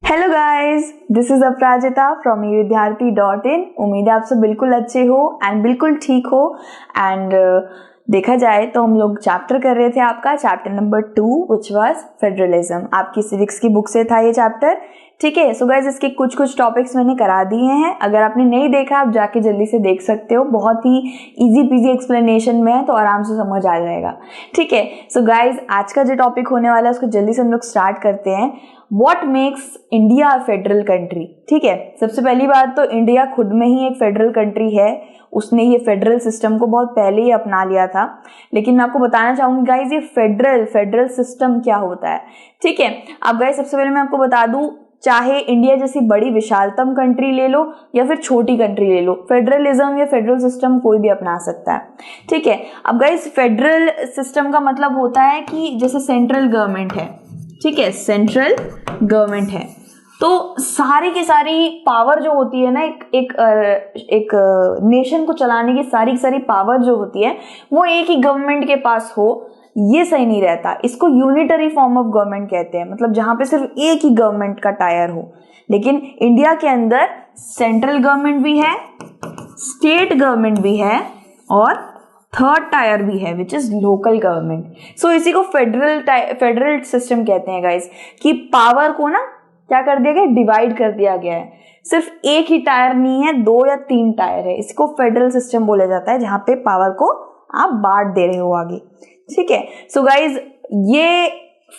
Hello guys, this is Aparajita from विद्यार्थी.in। उम्मीद है आप सब बिल्कुल अच्छे हो एंड बिल्कुल ठीक हो। एंड देखा जाए तो हम लोग चैप्टर कर रहे थे आपका chapter number 2 which was federalism. आपकी सिविक्स की बुक से था ये चैप्टर। ठीक है, सो गाइस इसके कुछ टॉपिक्स मैंने करा दिए हैं। अगर आपने नहीं देखा आप जाके जल्दी से देख सकते हो, बहुत ही इजी पीजी एक्सप्लेनेशन में है तो आराम से समझ आ जाएगा। ठीक है, सो गाइस आज का जो टॉपिक होने वाला है उसको जल्दी से हम लोग स्टार्ट करते हैं। What makes India a federal country? ठीक है, सबसे पहली बात तो इंडिया खुद में ही एक फेडरल कंट्री है। उसने ये फेडरल सिस्टम को बहुत पहले ही अपना लिया था। लेकिन मैं आपको बताना चाहूंगी गाइज ये फेडरल सिस्टम क्या होता है। ठीक है, अब गाइज सबसे पहले मैं आपको बता दूं, चाहे इंडिया जैसी बड़ी विशालतम कंट्री ले लो या फिर छोटी कंट्री ले लो, फेडरलिज्म या फेडरल सिस्टम कोई भी अपना सकता है। ठीक है, अब गाइज फेडरल सिस्टम का मतलब होता है कि जैसे सेंट्रल गवर्नमेंट है, ठीक है, सेंट्रल गवर्नमेंट है तो सारी की सारी पावर जो होती है ना, एक नेशन को चलाने की सारी पावर जो होती है वो एक ही गवर्नमेंट के पास हो, ये सही नहीं रहता। इसको यूनिटरी फॉर्म ऑफ गवर्नमेंट कहते हैं, मतलब जहां पे सिर्फ एक ही गवर्नमेंट का टायर हो। लेकिन इंडिया के अंदर सेंट्रल गवर्नमेंट भी है, स्टेट गवर्नमेंट भी है और थर्ड टायर भी है विच इज लोकल गवर्नमेंट। सो इसी को फेडरल सिस्टम कहते हैं गाइस, कि पावर को ना क्या कर दिया गया, डिवाइड कर दिया गया है। सिर्फ एक ही टायर नहीं है, 2 या 3 टायर है। इसको फेडरल सिस्टम बोला जाता है, जहां पे पावर को आप बांट दे रहे हो आगे। ठीक है, सो गाइज ये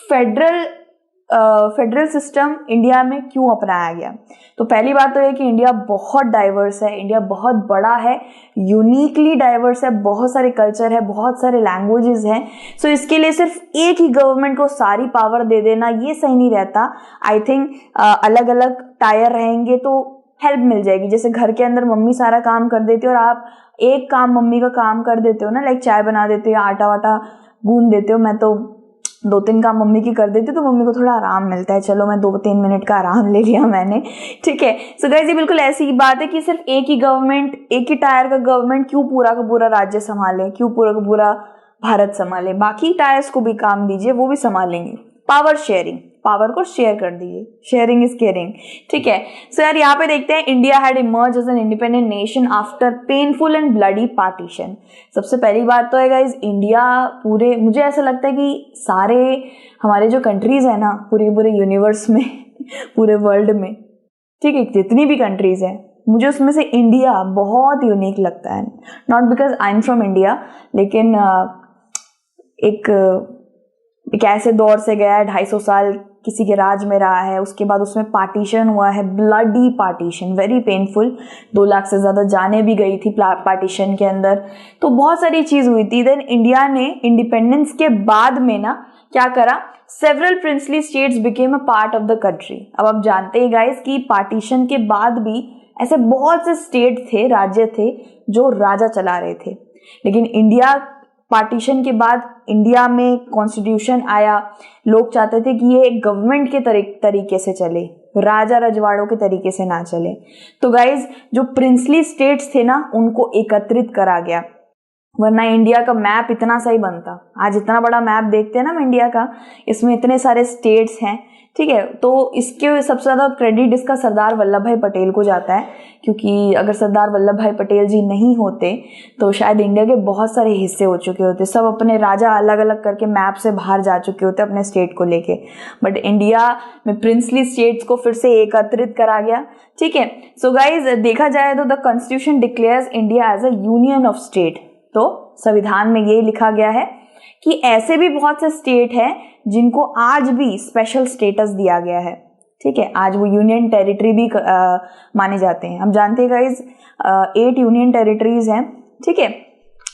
फेडरल सिस्टम इंडिया में क्यों अपनाया गया? तो पहली बात तो है कि इंडिया बहुत डाइवर्स है, इंडिया बहुत बड़ा है, यूनिकली डाइवर्स है, बहुत सारे कल्चर है, बहुत सारे लैंग्वेजेस हैं। सो इसके लिए सिर्फ एक ही गवर्नमेंट को सारी पावर दे देना ये सही नहीं रहता। आई थिंक अलग अलग टायर रहेंगे तो हेल्प मिल जाएगी। जैसे घर के अंदर मम्मी सारा काम कर देती है और आप एक काम मम्मी का काम कर देते हो ना, लाइक चाय बना देते हो या आटा वाटा गूंद देते हो। मैं तो 2-3 काम मम्मी की कर देती तो मम्मी को थोड़ा आराम मिलता है, चलो मैं 2-3 मिनट का आराम ले लिया मैंने। ठीक है, सो गाइस ये बिल्कुल ऐसी ही बात है कि सिर्फ एक ही गवर्नमेंट, एक ही टायर का गवर्नमेंट क्यों पूरा का पूरा राज्य संभाले, क्यों पूरा का पूरा भारत संभाले? बाकी टायर्स को भी काम दीजिए, वो भी संभालेंगे। पावर शेयरिंग, पावर को शेयर कर दीजिए, शेयरिंग इज केयरिंग। ठीक है, सो यार यहाँ पे देखते हैं, India had emerge as an independent nation after painful and bloody partition. सबसे पहली बात तो है गाइज, इंडिया पूरे, मुझे ऐसा लगता है कि सारे हमारे जो कंट्रीज है ना पूरे यूनिवर्स में पूरे वर्ल्ड में, ठीक है, जितनी भी कंट्रीज है, मुझे उसमें से इंडिया बहुत यूनिक लगता है। Not because I am from India, लेकिन एक ऐसे दौर से गया है, 250 साल किसी के राज में रहा है, उसके बाद उसमें पार्टीशन हुआ है, bloody partition, very painful. 2 lakh से ज्यादा जाने भी गई थी पार्टीशन के अंदर, तो बहुत सारी चीज हुई थी। देन इंडिया ने इंडिपेंडेंस के बाद में ना क्या करा, several princely states became a part of the country. अब आप जानते हैं गाइस कि पार्टीशन के बाद भी ऐसे बहुत से स्टेट थे, राज्य थे जो राजा चला रहे थे। लेकिन इंडिया पार्टीशन के बाद इंडिया में कॉन्स्टिट्यूशन आया, लोग चाहते थे कि ये गवर्नमेंट के तरीके से चले, राजा रजवाड़ों के तरीके से ना चले। तो गाइज जो प्रिंसली स्टेट्स थे ना उनको एकत्रित करा गया, वरना इंडिया का मैप इतना सही बनता। आज इतना बड़ा मैप देखते हैं ना हम इंडिया का, इसमें इतने सारे स्टेट्स हैं। ठीक है, तो इसके सबसे ज्यादा क्रेडिट इसका सरदार वल्लभ भाई पटेल को जाता है, क्योंकि अगर सरदार वल्लभ भाई पटेल जी नहीं होते तो शायद इंडिया के बहुत सारे हिस्से हो चुके होते, सब अपने राजा अलग अलग करके मैप से बाहर जा चुके होते अपने स्टेट को लेके। बट इंडिया में प्रिंसली स्टेट्स को फिर से एकत्रित करा गया। ठीक है, सो गाइज देखा जाए तो the constitution declares India as a union of state. तो संविधान में ये लिखा गया है कि ऐसे भी बहुत से स्टेट हैं जिनको आज भी स्पेशल स्टेटस दिया गया है। ठीक है, आज वो यूनियन टेरिटरी भी माने जाते हैं। हम जानते हैं गाइज 8 यूनियन टेरिटरीज हैं। ठीक है,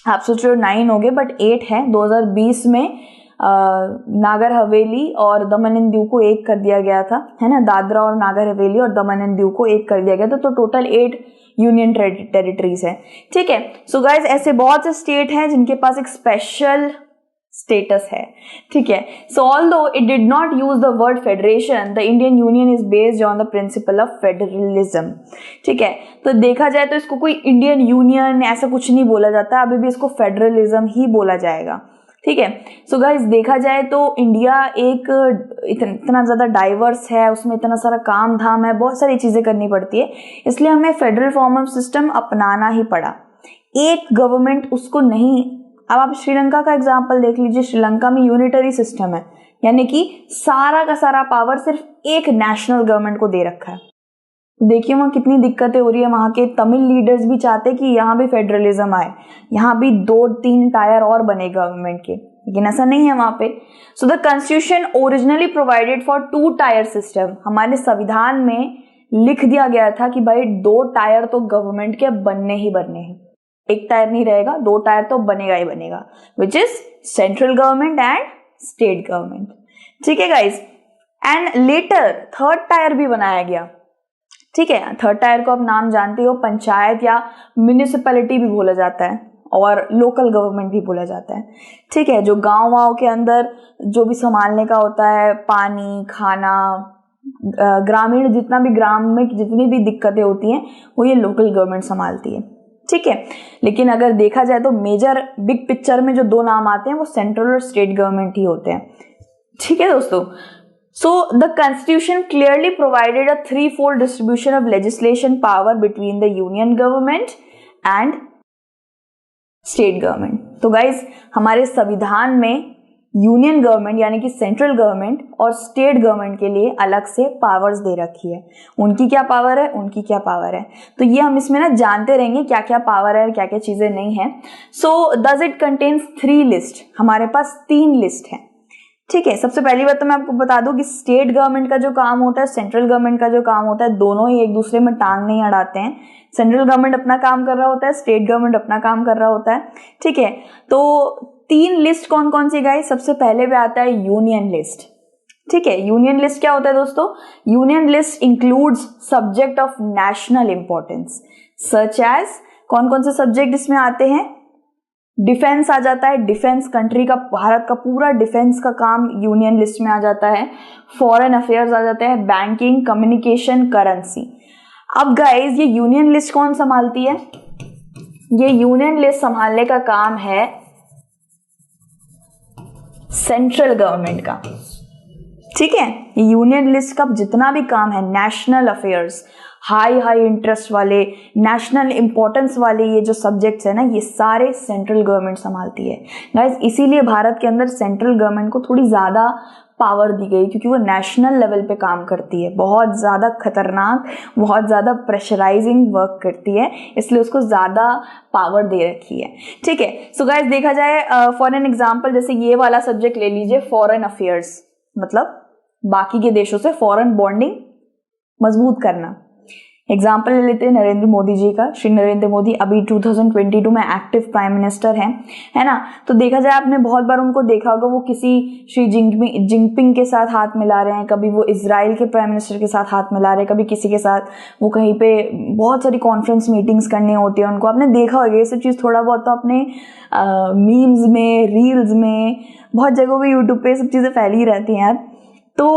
आप सोच रहे हो 9 हो गए, बट 8 है। 2020 में नागर हवेली और दमन एंड दीव को एक कर दिया गया था, है ना, दादरा और नागर हवेली और दमन एंड दीव को एक कर दिया गया था, तो टोटल 8 यूनियन टेरिटरीज है। ठीक है, सो गाइज ऐसे बहुत से स्टेट हैं जिनके पास एक स्पेशल स्टेटस है। ठीक है, सो although it did not use the word federation, the Indian union is based on the principle of federalism. ठीक है, तो देखा जाए तो इसको कोई इंडियन यूनियन ऐसा कुछ नहीं बोला जाता, अभी भी इसको फेडरलिज्म ही बोला जाएगा। ठीक है। सो गाइस देखा जाए तो इंडिया एक इतना ज़्यादा डाइवर्स है, उसमें इतना सारा काम धाम है, बहुत सारी चीज़ें करनी पड़ती है, इसलिए हमें फेडरल फॉर्म ऑफ सिस्टम अपनाना ही पड़ा। एक गवर्नमेंट उसको नहीं, अब आप श्रीलंका का एग्जाम्पल देख लीजिए, श्रीलंका में यूनिटरी सिस्टम है, यानी कि सारा का सारा पावर सिर्फ एक नेशनल गवर्नमेंट को दे रखा है। देखिए वहाँ कितनी दिक्कतें हो रही है, वहाँ के तमिल लीडर्स भी चाहते कि यहाँ भी फेडरलिज्म आए, यहाँ भी 2-3 टायर और बने गवर्नमेंट के, लेकिन ऐसा नहीं है वहाँ पे। So the constitution originally provided for 2 tier system, हमारे संविधान में लिख दिया गया था कि भाई 2 टायर तो गवर्नमेंट के बनने ही बनने हैं, एक टायर नहीं रहेगा, 2 टायर तो बनेगा ही बनेगा, which is central government and state government. ठीक है guys, and later 3rd tyre भी बनाया गया। ठीक है, 3rd टायर को आप नाम जानते हो, पंचायत या म्यूनिसिपैलिटी भी बोला जाता है और लोकल गवर्नमेंट भी बोला जाता है। ठीक है, जो गांव वाँव के अंदर जो भी संभालने का होता है, पानी, खाना, ग्रामीण जितना भी ग्राम में जितनी भी दिक्कतें होती हैं वो ये लोकल गवर्नमेंट संभालती है। ठीक है, लेकिन अगर देखा जाए तो मेजर बिग पिक्चर में जो 2 नाम आते हैं वो सेंट्रल और स्टेट गवर्नमेंट ही होते हैं। ठीक है दोस्तों, so the constitution clearly provided a 3-fold distribution of legislation power between the union government and state government। तो गाइज हमारे संविधान में यूनियन गवर्नमेंट यानी कि सेंट्रल गवर्नमेंट और स्टेट गवर्नमेंट के लिए अलग से पावर्स दे रखी है। उनकी क्या पावर है, उनकी क्या पावर है, तो ये हम इसमें ना जानते रहेंगे क्या क्या पावर है, क्या क्या चीजें नहीं है। So does it contains 3 list, हमारे पास 3 लिस्ट है। ठीक है, सबसे पहली बात तो मैं आपको बता दूं कि स्टेट गवर्नमेंट का जो काम होता है, सेंट्रल गवर्नमेंट का जो काम होता है, दोनों ही एक दूसरे में टांग नहीं अड़ाते हैं। सेंट्रल गवर्नमेंट अपना काम कर रहा होता है, स्टेट गवर्नमेंट अपना काम कर रहा होता है। ठीक है, तो 3 लिस्ट कौन कौन सी गाइस, सबसे पहले पे आता है यूनियन लिस्ट। ठीक है, यूनियन लिस्ट क्या होता है दोस्तों, union list includes subject of national importance such as, कौन कौन से सब्जेक्ट इसमें आते हैं, डिफेंस आ जाता है, डिफेंस कंट्री का, भारत का पूरा डिफेंस का काम यूनियन लिस्ट में आ जाता है। फॉरेन अफेयर्स आ जाते हैं, बैंकिंग, कम्युनिकेशन, करेंसी। अब गाइस ये यूनियन लिस्ट कौन संभालती है, ये यूनियन लिस्ट संभालने का काम है सेंट्रल गवर्नमेंट का। ठीक है, यूनियन लिस्ट का जितना भी काम है, नेशनल अफेयर्स, हाई इंटरेस्ट वाले, नेशनल इंपॉर्टेंस वाले ये जो सब्जेक्ट्स है ना, ये सारे सेंट्रल गवर्नमेंट संभालती है गाइस। इसीलिए भारत के अंदर सेंट्रल गवर्नमेंट को थोड़ी ज़्यादा पावर दी गई, क्योंकि वो नेशनल लेवल पे काम करती है, बहुत ज़्यादा खतरनाक, बहुत ज़्यादा प्रेशराइजिंग वर्क करती है, इसलिए उसको ज़्यादा पावर दे रखी है। ठीक है, सो गाइस देखा जाए फॉर एन एग्जाम्पल, जैसे ये वाला सब्जेक्ट ले लीजिए, फॉरेन अफेयर्स, मतलब बाकी के देशों से फॉरेन बॉन्डिंग मजबूत करना। एग्जाम्पल ले लेते हैं नरेंद्र मोदी जी का। श्री नरेंद्र मोदी अभी 2022 में एक्टिव प्राइम मिनिस्टर हैं, है ना। तो देखा जाए आपने बहुत बार उनको देखा होगा, वो किसी श्री जिनपिंग के साथ हाथ मिला रहे हैं, कभी वो इजराइल के प्राइम मिनिस्टर के साथ हाथ मिला रहे हैं, कभी किसी के साथ वो कहीं पे बहुत सारी कॉन्फ्रेंस मीटिंग्स करनी होती है उनको, आपने देखा होगा ये सब चीज़ थोड़ा बहुत तो अपने मीम्स में, रील्स में, बहुत जगहों पे यूट्यूब पे सब चीज़ें फैली रहती हैं यार। तो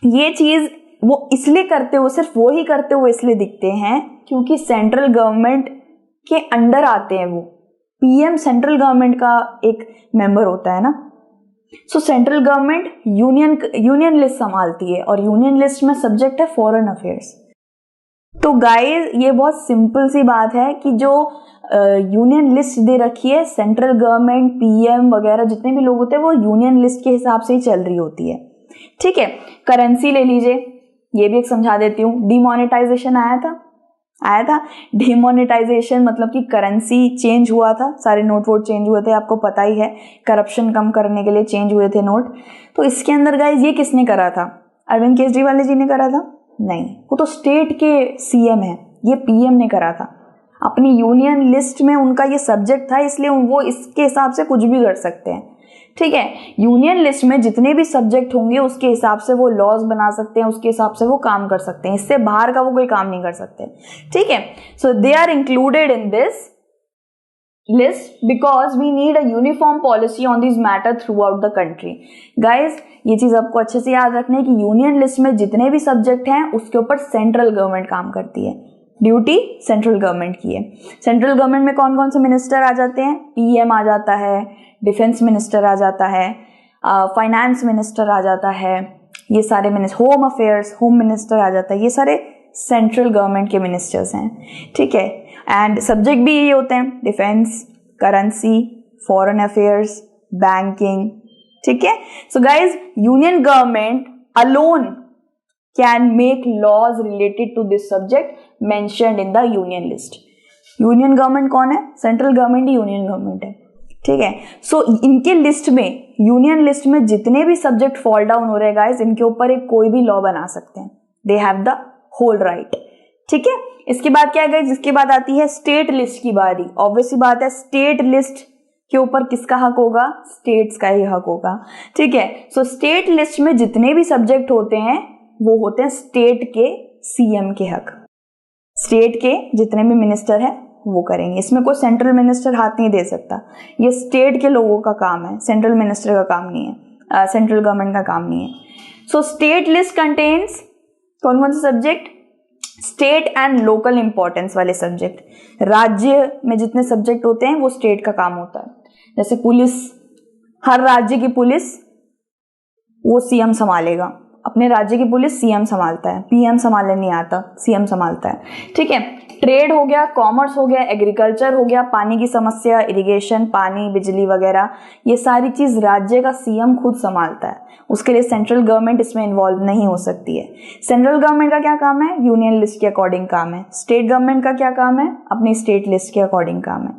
ये चीज़ वो इसलिए करते हुए, सिर्फ वो ही करते हुए इसलिए दिखते हैं क्योंकि सेंट्रल गवर्नमेंट के अंडर आते हैं। वो पीएम सेंट्रल गवर्नमेंट का एक मेंबर होता है ना। सो सेंट्रल गवर्नमेंट यूनियन लिस्ट संभालती है और यूनियन लिस्ट में सब्जेक्ट है फॉरेन अफेयर्स। तो गाइस ये बहुत सिंपल सी बात है कि जो यूनियन लिस्ट दे रखी है, सेंट्रल गवर्नमेंट, पीएम वगैरह जितने भी लोग होते हैं वो यूनियन लिस्ट के हिसाब से ही चल रही होती है। ठीक है, करेंसी ले लीजिए, ये भी एक समझा देती हूँ। डिमोनेटाइजेशन आया था। डिमोनेटाइजेशन मतलब कि करेंसी चेंज हुआ था, सारे नोट वोट चेंज हुए थे, आपको पता ही है, करप्शन कम करने के लिए चेंज हुए थे नोट। तो इसके अंदर गाइस ये किसने करा था, अरविंद केजरीवाल जी ने करा था? नहीं, वो तो स्टेट के सीएम है, ये पीएम ने करा था। अपनी यूनियन लिस्ट में उनका ये सब्जेक्ट था, इसलिए वो इसके हिसाब से कुछ भी कर सकते हैं। ठीक है, यूनियन लिस्ट में जितने भी सब्जेक्ट होंगे उसके हिसाब से वो लॉज बना सकते हैं, उसके हिसाब से वो काम कर सकते हैं, इससे बाहर का वो कोई काम नहीं कर सकते। ठीक है, so they are included in this list because we need a uniform policy on these matter throughout the country. Guys, ये चीज आपको अच्छे से याद रखना है कि यूनियन लिस्ट में जितने भी सब्जेक्ट हैं उसके ऊपर सेंट्रल गवर्नमेंट काम करती है, ड्यूटी सेंट्रल गवर्नमेंट की है। सेंट्रल गवर्नमेंट में कौन कौन से मिनिस्टर आ जाते हैं? पीएम आ जाता है, डिफेंस मिनिस्टर आ जाता है, फाइनेंस मिनिस्टर आ जाता है, ये सारे minister, home affairs, home minister आ जाता है, ये सारे सेंट्रल गवर्नमेंट के मिनिस्टर्स हैं, ठीक है। एंड सब्जेक्ट भी ये होते हैं, defence, currency, foreign affairs, banking, ठीक है। So guys, union government alone can make laws related to this subject mentioned in the union list. Union government कौन है? सेंट्रल गवर्नमेंट ही यूनियन गवर्नमेंट है, ठीक है। सो इनके लिस्ट में, यूनियन लिस्ट में जितने भी सब्जेक्ट फॉल डाउन हो रहे हैं गाइस, इनके ऊपर एक कोई भी लॉ बना सकते हैं, they have the whole right, ठीक है। इसके बाद क्या है गाइस? इसके बाद आती है स्टेट लिस्ट की बारी। ऑब्वियस सी बात है, स्टेट लिस्ट के ऊपर किसका हक होगा? स्टेट्स का ही हक होगा, ठीक है। सो स्टेट लिस्ट में जितने भी सब्जेक्ट होते हैं वो होते हैं स्टेट के सीएम के हक। स्टेट के जितने भी मिनिस्टर हैं वो करेंगे, इसमें कोई सेंट्रल मिनिस्टर हाथ नहीं दे सकता, ये स्टेट के लोगों का काम है, सेंट्रल मिनिस्टर का काम नहीं है, सेंट्रल गवर्नमेंट का काम नहीं है। सो स्टेट लिस्ट कंटेन्स कौन कौन से subject? State and local importance वाले सब्जेक्ट। राज्य में जितने सब्जेक्ट होते हैं वो स्टेट का काम होता है। जैसे पुलिस, हर राज्य की पुलिस वो सीएम संभालेगा, अपने राज्य की पुलिस सीएम संभालता है, पीएम संभालने नहीं आता, सीएम संभालता है, ठीक है। ट्रेड हो गया, कॉमर्स हो गया, एग्रीकल्चर हो गया, पानी की समस्या, इरिगेशन, पानी, बिजली वगैरह, ये सारी चीज राज्य का सीएम खुद संभालता है, उसके लिए सेंट्रल गवर्नमेंट इसमें इन्वॉल्व नहीं हो सकती है। सेंट्रल गवर्नमेंट का क्या काम है? यूनियन लिस्ट के अकॉर्डिंग काम है। स्टेट गवर्नमेंट का क्या काम है? अपनी स्टेट लिस्ट के अकॉर्डिंग काम है,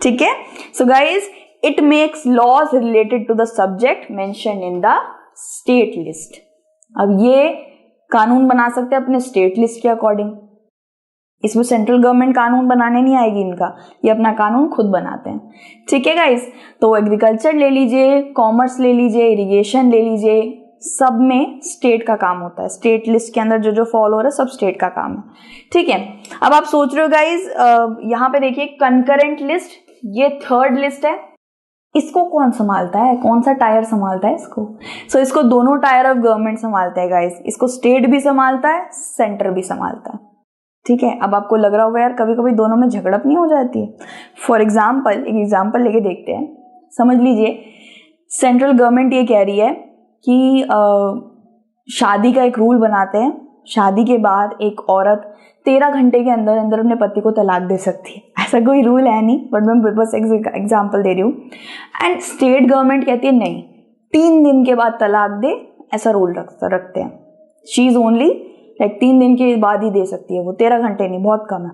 ठीक है। So guys, it makes laws related to the subject mention in the state list. अब ये कानून बना सकते हैं अपने स्टेट लिस्ट के अकॉर्डिंग, इसमें सेंट्रल गवर्नमेंट कानून बनाने नहीं आएगी इनका, ये अपना कानून खुद बनाते हैं, ठीक है गाइस। तो एग्रीकल्चर ले लीजिए, कॉमर्स ले लीजिए, इरिगेशन ले लीजिए, सब में स्टेट का काम होता है। स्टेट लिस्ट के अंदर जो जो फॉलो हो रहा है सब स्टेट का काम है, ठीक है। अब आप सोच रहे हो गाइज, यहाँ पे देखिए कंकरेंट लिस्ट, ये थर्ड लिस्ट है, इसको कौन संभालता है? कौन सा टायर संभालता है इसको? सो इसको दोनों टायर ऑफ गवर्नमेंट संभालते हैं गाइस, इसको स्टेट भी संभालता है, सेंटर भी संभालता है, ठीक है। अब आपको लग रहा होगा यार कभी कभी दोनों में झगड़प नहीं हो जाती है। फॉर एग्जाम्पल, एक एग्जाम्पल लेके देखते हैं। समझ लीजिए सेंट्रल गवर्नमेंट ये कह रही है कि शादी का एक रूल बनाते हैं, शादी के बाद एक औरत 13 घंटे के अंदर अंदर अपने पति को तलाक दे सकती है। ऐसा कोई रूल है नहीं, बट मैं बस एग्जांपल दे रही हूँ। एंड स्टेट गवर्नमेंट कहती है नहीं, 3 दिन के बाद तलाक दे, ऐसा रूल रखते हैं। शी इज ओनली लाइक 3 दिन के बाद ही दे सकती है वो, 13 घंटे नहीं, बहुत कम है।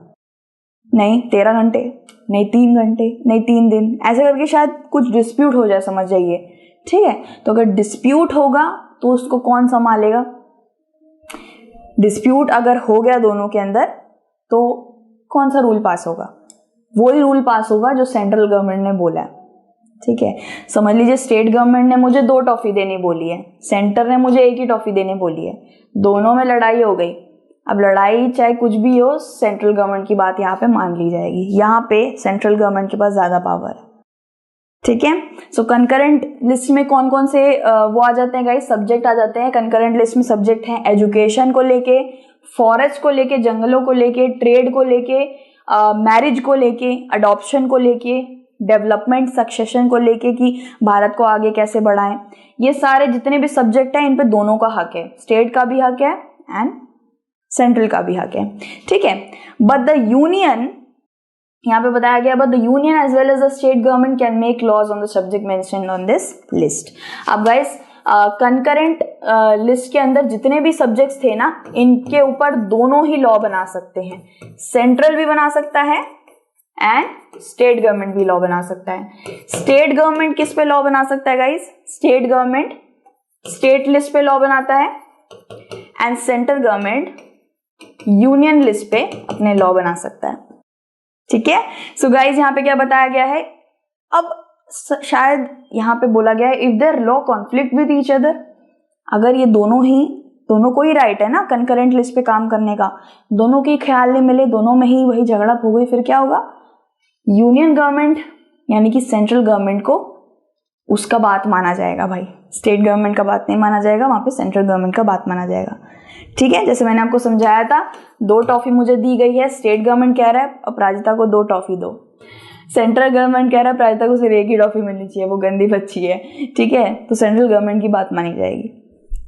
नहीं 13 घंटे, नहीं 3 घंटे, नहीं 3 दिन, ऐसे करके शायद कुछ डिस्प्यूट हो जाए, समझ जाइए, ठीक है। तो अगर डिस्प्यूट होगा तो उसको कौन संभालेगा? डिस्प्यूट अगर हो गया दोनों के अंदर तो कौन सा रूल पास होगा? वही रूल पास होगा जो सेंट्रल गवर्नमेंट ने बोला है, ठीक है। समझ लीजिए स्टेट गवर्नमेंट ने मुझे 2 टॉफी देनी बोली है, सेंटर ने मुझे 1 ही टॉफी देनी बोली है, दोनों में लड़ाई हो गई। अब लड़ाई चाहे कुछ भी हो, सेंट्रल गवर्नमेंट की बात यहाँ पे मान ली जाएगी, यहाँ पे सेंट्रल गवर्नमेंट के पास ज्यादा पावर है, ठीक है। सो कंकरेंट लिस्ट में कौन कौन से वो आ जाते हैं गाइस, सब्जेक्ट आ जाते हैं। कंकरेंट लिस्ट में सब्जेक्ट हैं एजुकेशन को लेके, फॉरेस्ट को लेके, जंगलों को लेके, ट्रेड को लेके, मैरिज को लेके, अडॉप्शन को लेके, डेवलपमेंट सक्सेशन को लेके कि भारत को आगे कैसे बढ़ाएं, ये सारे जितने भी सब्जेक्ट हैं इन पे दोनों का हक है, स्टेट का भी हक है एंड सेंट्रल का भी हक है, ठीक है। बट द यूनियन, यहाँ पे बताया गया, but the union as well as the state government can make laws on the subject mentioned on this list. अब गाइस कंकरेंट लिस्ट के अंदर जितने भी सब्जेक्ट्स थे ना, इनके ऊपर दोनों ही लॉ बना सकते हैं, सेंट्रल भी बना सकता है एंड स्टेट गवर्नमेंट भी लॉ बना सकता है। स्टेट गवर्नमेंट किस पे लॉ बना सकता है guys? State government state list पे लॉ बनाता है and central government union list पे अपने लॉ बना सकता है, ठीक है। सो गाइस यहाँ पे क्या बताया गया है, अब शायद यहाँ पे बोला गया है if their law conflict with each other, अगर ये दोनों को ही राइट है ना कंकरेंट लिस्ट पे काम करने का, दोनों के ख्याल नहीं मिले, दोनों में ही वही झगड़ा हो गई, फिर क्या होगा? यूनियन गवर्नमेंट यानी कि सेंट्रल गवर्नमेंट को उसका बात माना जाएगा भाई, स्टेट गवर्नमेंट का बात नहीं माना जाएगा, वहां पे सेंट्रल गवर्नमेंट का बात माना जाएगा। ठीक है, जैसे मैंने आपको समझाया था, 2 टॉफी मुझे दी गई है, स्टेट गवर्नमेंट कह रहा है अपराजिता को 2 टॉफी दो, सेंट्रल गवर्नमेंट कह रहा है अपराजिता को सिर्फ 1 ही टॉफी मिलनी चाहिए, वो गंदी बच्ची है। ठीक है, तो सेंट्रल गवर्नमेंट की बात मानी जाएगी।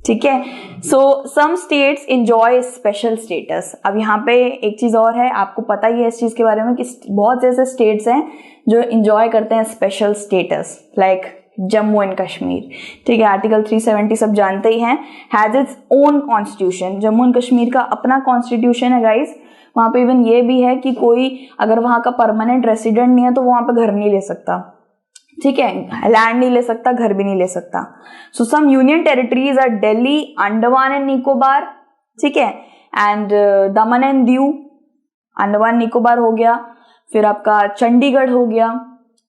ठीक है, so some states enjoy special status. अब यहाँ पे एक चीज और है, आपको पता ही है इस चीज के बारे में कि बहुत से ऐसे स्टेट्स हैं जो एंजॉय करते हैं special status, like Jammu and Kashmir. ठीक है, आर्टिकल 370 सब जानते ही हैं, has its own constitution. Jammu and Kashmir का अपना कॉन्स्टिट्यूशन है गाइस। वहां पे इवन ये भी है कि कोई अगर वहां का परमानेंट रेसिडेंट नहीं है तो वहां पे घर नहीं ले सकता। ठीक है, लैंड नहीं ले सकता, घर भी नहीं ले सकता। So some union territories are Delhi, Andaman and Nicobar, ठीक है, and Daman and Diu, Andaman Nicobar हो गया, फिर आपका चंडीगढ़ हो गया,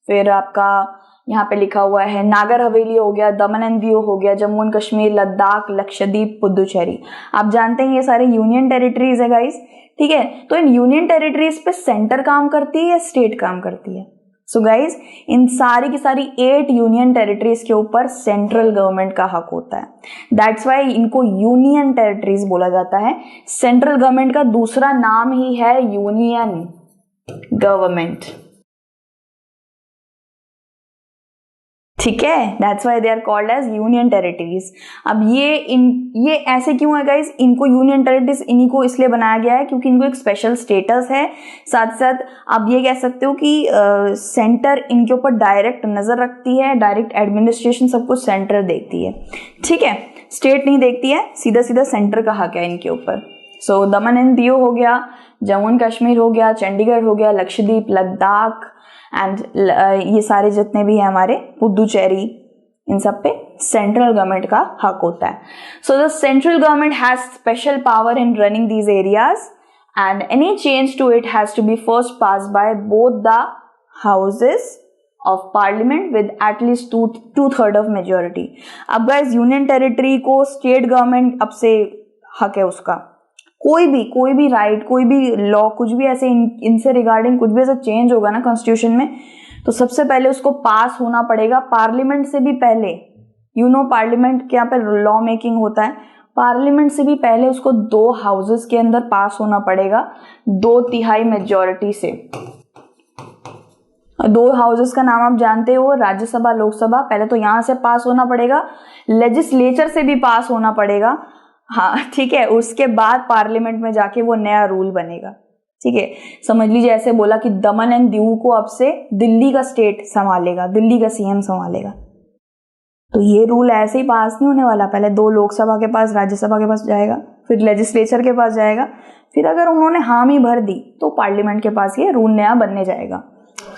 फिर आपका यहाँ पे लिखा हुआ है नागर हवेली हो गया, दमन एंड दीव हो गया, जम्मू एंड कश्मीर, लद्दाख, लक्षद्वीप, पुदुचेरी। आप जानते हैं ये सारे यूनियन टेरिटरीज है गाइस। ठीक है, तो इन यूनियन टेरिटरीज पे सेंटर काम करती है या स्टेट काम करती है? सो गाइज, इन सारी की सारी 8 यूनियन टेरिटरीज के ऊपर सेंट्रल गवर्नमेंट का हक होता है। दैट्स वाई इनको यूनियन टेरिटरीज बोला जाता है। सेंट्रल गवर्नमेंट का दूसरा नाम ही है यूनियन गवर्नमेंट। ठीक है, that's why they are called as union territories. अब ये ऐसे क्यों है गाइज? इनको यूनियन टेरिटरीज इन्हीं को इसलिए बनाया गया है क्योंकि इनको एक स्पेशल स्टेटस है। साथ साथ आप ये कह सकते हो कि सेंटर इनके ऊपर डायरेक्ट नजर रखती है, डायरेक्ट एडमिनिस्ट्रेशन सब कुछ सेंटर देखती है। ठीक है, स्टेट नहीं देखती है, सीधा सीधा सेंटर का हक है इनके ऊपर। सो दमन एंड दीव हो गया, जम्मू एंड कश्मीर हो गया, चंडीगढ़ हो गया, लक्षद्वीप, लद्दाख एंड ये सारे जितने भी हैं हमारे, पुदुचेरी, इन सब पे सेंट्रल गवर्नमेंट का हक होता है। So the central government has special power in running these areas and any change to it has to be first pass by both the houses of parliament with at least 2/3 of majority. अब guys, union territory को state government अब से हक है उसका, कोई भी right, कोई भी लॉ, कुछ भी ऐसे इनसे रिगार्डिंग कुछ भी ऐसा चेंज होगा ना कॉन्स्टिट्यूशन में, तो सबसे पहले उसको पास होना पड़ेगा पार्लियामेंट से भी पहले। यू नो, पार्लियामेंट के यहाँ पे लॉ मेकिंग होता है, पार्लियामेंट से भी पहले उसको 2 हाउसेस के अंदर पास होना पड़ेगा 2/3 मेजोरिटी से। 2 हाउसेस का नाम आप जानते हो, राज्यसभा, लोकसभा। पहले तो यहां से पास होना पड़ेगा, लेजिस्लेचर से भी पास होना पड़ेगा। हाँ, ठीक है, उसके बाद पार्लियामेंट में जाके वो नया रूल बनेगा। ठीक है, समझ लीजिए ऐसे बोला कि दमन एंड दीव को अब से दिल्ली का स्टेट संभालेगा, दिल्ली का सीएम संभालेगा। तो ये रूल ऐसे ही पास नहीं होने वाला, पहले 2 लोकसभा के पास, राज्यसभा के पास जाएगा, फिर लेजिस्लेचर के पास जाएगा, फिर अगर उन्होंने हामी भर दी तो पार्लियामेंट के पास ये रूल नया बनने जाएगा।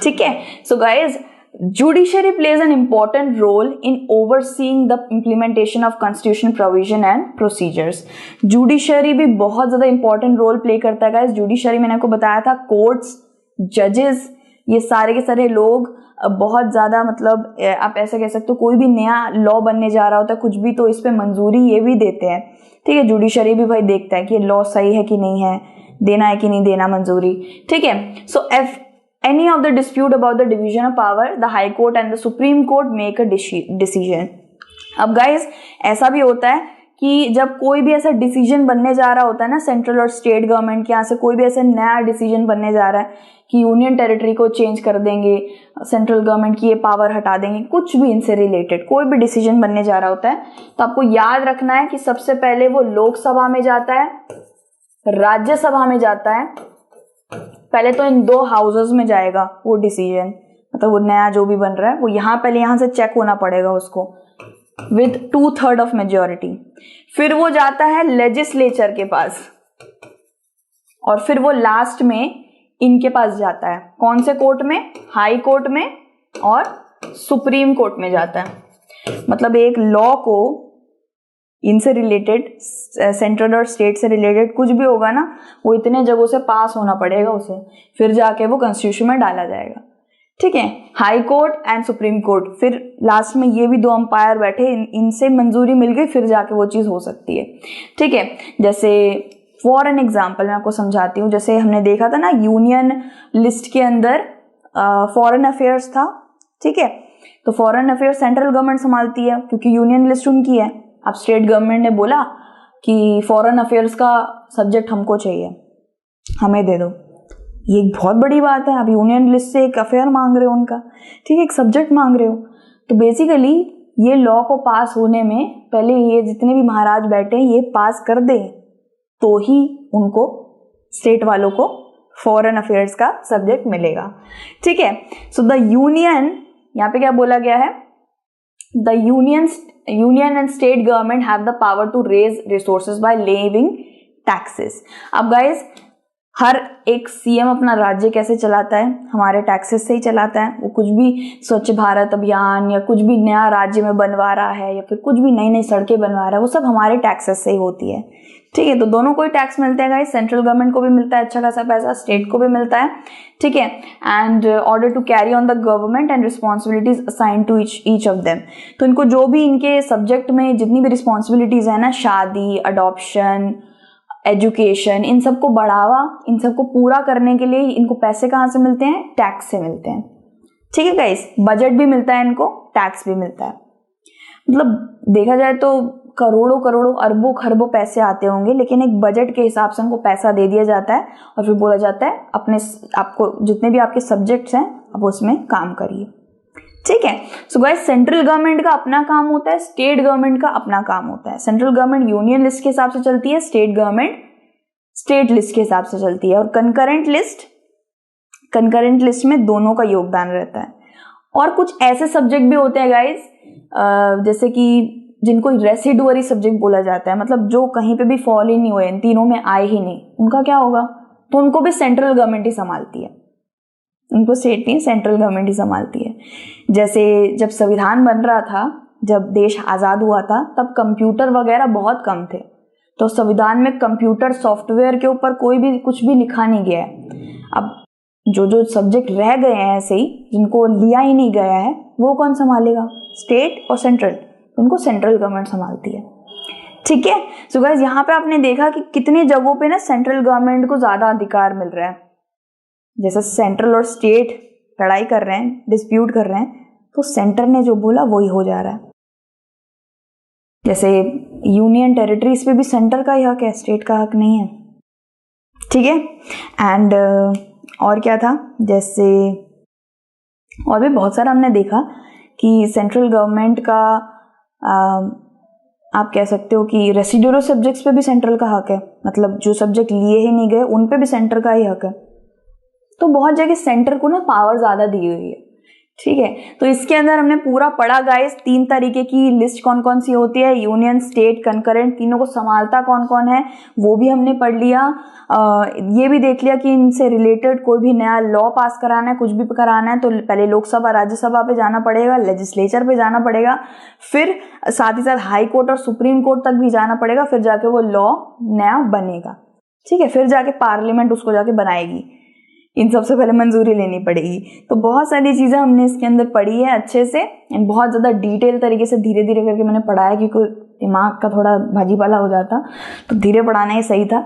ठीक है, so guys, judiciary plays an important role in overseeing the implementation of constitutional provision and procedures. Judiciary भी बहुत ज़्यादा important role play करता है guys। judiciary मैंने आपको बताया था, courts, judges, ये सारे के सारे लोग बहुत ज़्यादा, मतलब आप ऐसा कह सकते हो, कोई भी नया लॉ बनने जा रहा होता है कुछ भी, तो इस पे मंजूरी ये भी देते हैं। ठीक है, जुडिशरी भी भाई देखता है कि ये लॉ सही है कि नहीं है, देना है कि नहीं देना मंजूरी। ठीक है, सो any of the dispute about the division of power, the high court and the supreme court make a decision. अब guys, ऐसा भी होता है कि जब कोई भी ऐसा डिसीजन बनने जा रहा होता है ना, सेंट्रल और स्टेट गवर्नमेंट के यहाँ से कोई भी ऐसा नया डिसीजन बनने जा रहा है कि यूनियन टेरिटरी को चेंज कर देंगे, सेंट्रल गवर्नमेंट की ये पावर हटा देंगे, कुछ भी इनसे रिलेटेड कोई भी डिसीजन बनने जा रहा होता है, तो आपको याद रखना है कि सबसे पहले वो लोकसभा में जाता है, राज्यसभा में जाता है, पहले तो इन 2 हाउसेस में जाएगा वो डिसीजन, मतलब वो नया जो भी बन रहा है वो यहाँ पहले यहाँ से चेक होना पड़ेगा उसको विद 2/3 ऑफ मेजोरिटी। फिर वो जाता है लेजिस्लेचर के पास और फिर वो लास्ट में इनके पास जाता है। कौन से कोर्ट में? हाई कोर्ट में और सुप्रीम कोर्ट में जाता है। मतलब एक लॉ को इनसे रिलेटेड, सेंट्रल और स्टेट से रिलेटेड कुछ भी होगा ना, वो इतने जगहों से पास होना पड़ेगा उसे, फिर जाके वो कॉन्स्टिट्यूशन में डाला जाएगा। ठीक है, high court and supreme court, फिर लास्ट में ये भी 2 अंपायर बैठे, इनसे मंजूरी मिल गई, फिर जाके वो चीज हो सकती है। ठीक है, जैसे फॉर एन एग्जाम्पल मैं आपको समझाती हूँ। जैसे हमने देखा था ना, यूनियन लिस्ट के अंदर फॉरेन अफेयर्स था। ठीक है, तो फॉरेन अफेयर्स सेंट्रल गवर्नमेंट संभालती है क्योंकि यूनियन लिस्ट उनकी है। अब स्टेट गवर्नमेंट ने बोला कि फॉरेन अफेयर्स का सब्जेक्ट हमको चाहिए, हमें दे दो। ये एक बहुत बड़ी बात है। आप यूनियन लिस्ट से एक अफेयर मांग रहे हो उनका, ठीक है, एक सब्जेक्ट मांग रहे हो। तो बेसिकली ये लॉ को पास होने में पहले ये जितने भी महाराज बैठे हैं ये पास कर दे तो ही उनको, स्टेट वालों को फॉरेन अफेयर्स का सब्जेक्ट मिलेगा, ठीक है। सो द यूनियन, यहाँ पे क्या बोला गया है, the union and state government have the power to raise resources by levying taxes. अब गाइज हर एक सीएम अपना राज्य कैसे चलाता है, हमारे टैक्सेस से ही चलाता है। वो कुछ भी स्वच्छ भारत अभियान या कुछ भी नया राज्य में बनवा रहा है या फिर कुछ भी नई नई सड़कें बनवा रहा है, वो सब हमारे टैक्सेस से ही होती है, ठीक है। तो दोनों को ही टैक्स मिलते हैं गाइस, सेंट्रल गवर्नमेंट को भी मिलता है अच्छा खासा पैसा, स्टेट को भी मिलता है, ठीक है। And order to carry on the government and responsibilities assign to each of them. तो इनको जो भी इनके सब्जेक्ट में जितनी भी रिस्पॉन्सिबिलिटीज है ना, शादी, अडॉप्शन, एजुकेशन, इन सबको बढ़ावा, इन सबको पूरा करने के लिए इनको पैसे कहाँ से मिलते हैं, टैक्स से मिलते हैं, ठीक है गाइस। बजट भी मिलता है इनको, टैक्स भी मिलता है। मतलब देखा जाए तो करोड़ों करोड़ों अरबों खरबों पैसे आते होंगे, लेकिन एक बजट के हिसाब से उनको पैसा दे दिया जाता है और फिर बोला जाता है अपने आपको जितने भी आपके सब्जेक्ट्स हैं आप उसमें काम करिए, ठीक है। सो गाइस सेंट्रल गवर्नमेंट का अपना काम होता है, स्टेट गवर्नमेंट का अपना काम होता है। सेंट्रल गवर्नमेंट यूनियन लिस्ट के हिसाब से चलती है, स्टेट गवर्नमेंट स्टेट लिस्ट के हिसाब से चलती है। और कंकरेंट लिस्ट में दोनों का योगदान रहता है। और कुछ ऐसे सब्जेक्ट भी होते हैं गाइस जैसे कि जिनको रेसिडुअरी सब्जेक्ट बोला जाता है, मतलब जो कहीं पे भी फॉल ही नहीं हुए, इन तीनों में आए ही नहीं, उनका क्या होगा, तो उनको भी सेंट्रल गवर्नमेंट ही संभालती है, उनको स्टेट नहीं सेंट्रल गवर्नमेंट ही संभालती है। जैसे जब संविधान बन रहा था, जब देश आज़ाद हुआ था, तब कंप्यूटर वगैरह बहुत कम थे, तो संविधान में कंप्यूटर सॉफ्टवेयर के ऊपर कोई भी कुछ भी लिखा नहीं गया है। अब जो सब्जेक्ट रह गए हैं ऐसे ही, जिनको लिया ही नहीं गया है, वो कौन संभालेगा, स्टेट और सेंट्रल, उनको सेंट्रल गवर्नमेंट संभालती है, ठीक है। सो गाइस यहाँ पे आपने देखा कि कितने जगहों पे ना सेंट्रल गवर्नमेंट को ज्यादा अधिकार मिल रहा है। जैसे सेंट्रल और स्टेट लड़ाई कर रहे हैं, डिस्प्यूट कर रहे हैं, तो सेंटर ने जो बोला वही हो जा रहा है। जैसे यूनियन टेरिटरीज पे भी सेंटर का ही हक है, स्टेट का हक नहीं है, ठीक है। एंड और क्या था, जैसे और भी बहुत सारा हमने देखा कि सेंट्रल गवर्नमेंट का आप कह सकते हो कि रेसिडुअल सब्जेक्ट्स पे भी सेंट्रल का हक है, मतलब जो सब्जेक्ट लिए ही नहीं गए उन पे भी सेंटर का ही हक है। तो बहुत जगह सेंटर को ना पावर ज्यादा दी हुई है, ठीक है। तो इसके अंदर हमने पूरा पढ़ा गाइस, 3 तरीके की लिस्ट कौन कौन सी होती है, यूनियन, स्टेट, कंकरेंट, तीनों को संभालता कौन कौन है वो भी हमने पढ़ लिया। ये भी देख लिया कि इनसे रिलेटेड कोई भी नया लॉ पास कराना है, कुछ भी कराना है, तो पहले लोकसभा राज्यसभा पे जाना पड़ेगा, लेजिस्लेचर पे जाना पड़ेगा, फिर साथ ही साथ हाई कोर्ट और सुप्रीम कोर्ट तक भी जाना पड़ेगा, फिर जाके वो लॉ नया बनेगा, ठीक है। फिर जाके पार्लियामेंट उसको जाके बनाएगी, इन सबसे पहले मंजूरी लेनी पड़ेगी। तो बहुत सारी चीजें हमने इसके अंदर पढ़ी है अच्छे से, एंड बहुत ज्यादा डिटेल तरीके से धीरे धीरे करके मैंने पढ़ाया, क्योंकि दिमाग का थोड़ा भाजीपाला हो जाता, तो धीरे पढ़ाना ही सही था।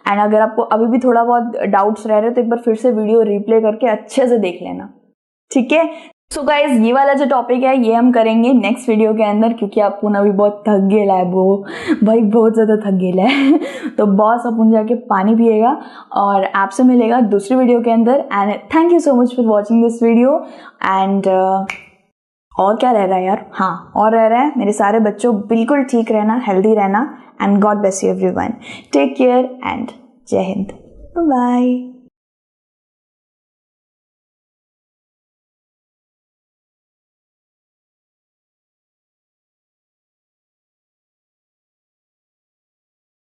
एंड अगर आपको अभी भी थोड़ा बहुत डाउट्स रह रहे तो एक बार फिर से वीडियो रिप्ले करके अच्छे से देख लेना, ठीक है। सो गाइज ये वाला जो टॉपिक है ये हम करेंगे नेक्स्ट वीडियो के अंदर, क्योंकि अपुन अभी बहुत थक गेला है, वो भाई बहुत ज़्यादा थक गेला है तो बॉस अपुन जाके पानी पिएगा और आपसे मिलेगा दूसरी वीडियो के अंदर। And thank you so much for watching this video. And और क्या रह रहा है यार, हाँ और रह रहा है मेरे सारे बच्चों बिल्कुल ठीक रहना, हेल्दी रहना, and God bless you everyone, take care and Jai Hind, bye.